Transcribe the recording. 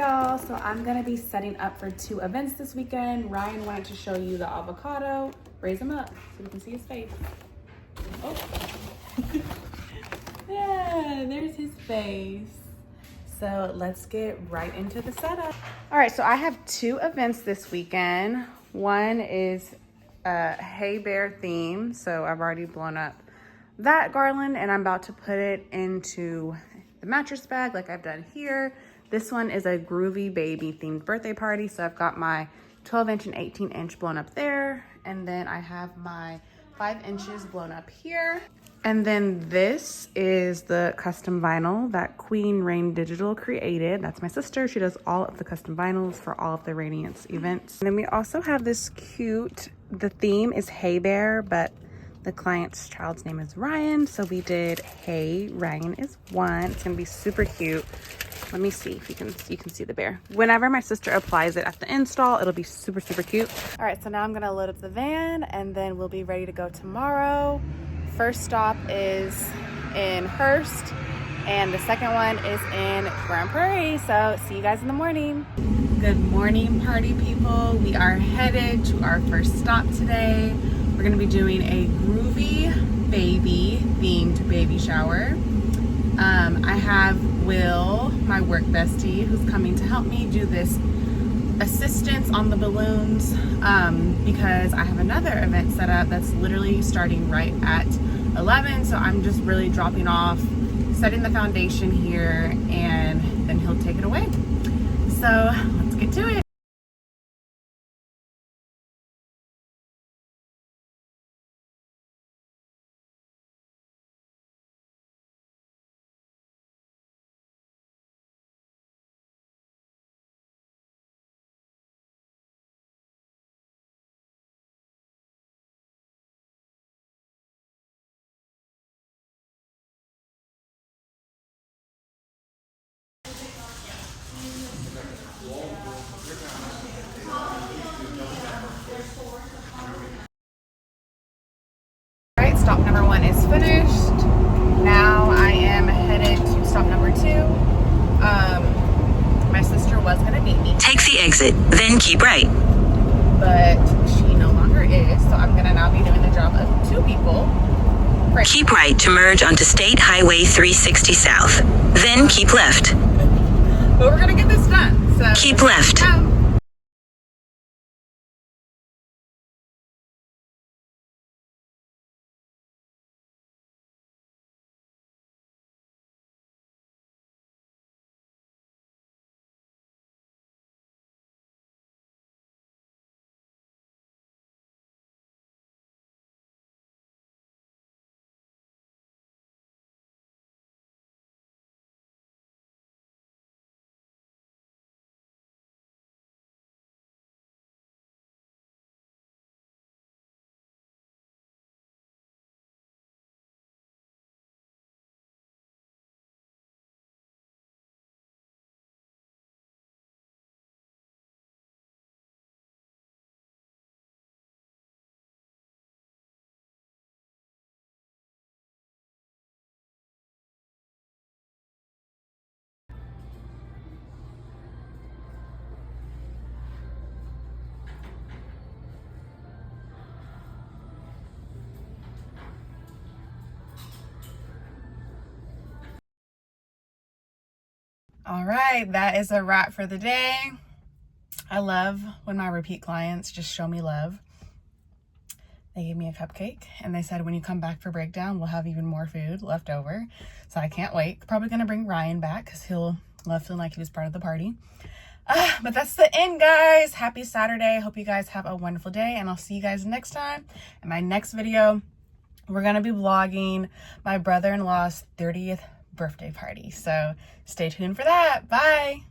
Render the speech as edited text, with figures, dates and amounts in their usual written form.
y'all, so I'm gonna be setting up for 2 events this weekend. Ryan wanted to show you the avocado. Raise him up so we can see his face. Oh. Yeah, there's his face. So let's get right into the setup. All right, so I have 2 events this weekend. One is a Hey Bear theme, so I've already blown up that garland and I'm about to put it into the mattress bag like I've done here. This one is a Groovy baby themed birthday party, so I've got my 12-inch and 18-inch blown up there, and then I have my 5 inches blown up here. And then this is the custom vinyl that Queen Rain Digital created. That's my sister. She does all of the custom vinyls for all of the Radiance events. And then we also have this cute, the theme is Hey Bear, but the client's child's name is Ryan. So we did Hey, Ryan is 1. It's gonna be super cute. Let me see if you can see the bear. Whenever my sister applies it at the install, it'll be super, super cute. All right, so now I'm gonna load up the van and then we'll be ready to go tomorrow. First stop is in Hearst and the second one is in Grand Prairie. So see you guys in the morning. Good morning, party people. We are headed to our first stop today. We're gonna be doing a Groovy baby themed baby shower. I have Will, my work bestie, who's coming to help me do this assistance on the balloons because I have another event set up that's literally starting right at 11. So I'm just really dropping off, setting the foundation here, and then he'll take it away. So let's get to it. Alright, stop number 1 is finished. Now I am headed to stop number 2. My sister was gonna meet me. Take the exit, then keep right. But she no longer is, so I'm gonna now be doing the job of 2 people. Great. Keep right to merge onto State Highway 360 South. Then keep left. But we're gonna get this done. So Keep left. Go. All right, that is a wrap for the day. I love when my repeat clients just show me love. They gave me a cupcake and they said, when you come back for breakdown, we'll have even more food left over. So I can't wait. Probably gonna bring Ryan back because he'll love feeling like he was part of the party. But that's the end, guys. Happy Saturday. Hope you guys have a wonderful day and I'll see you guys next time. In my next video, we're gonna be vlogging my brother-in-law's 30th birthday party. So stay tuned for that. Bye.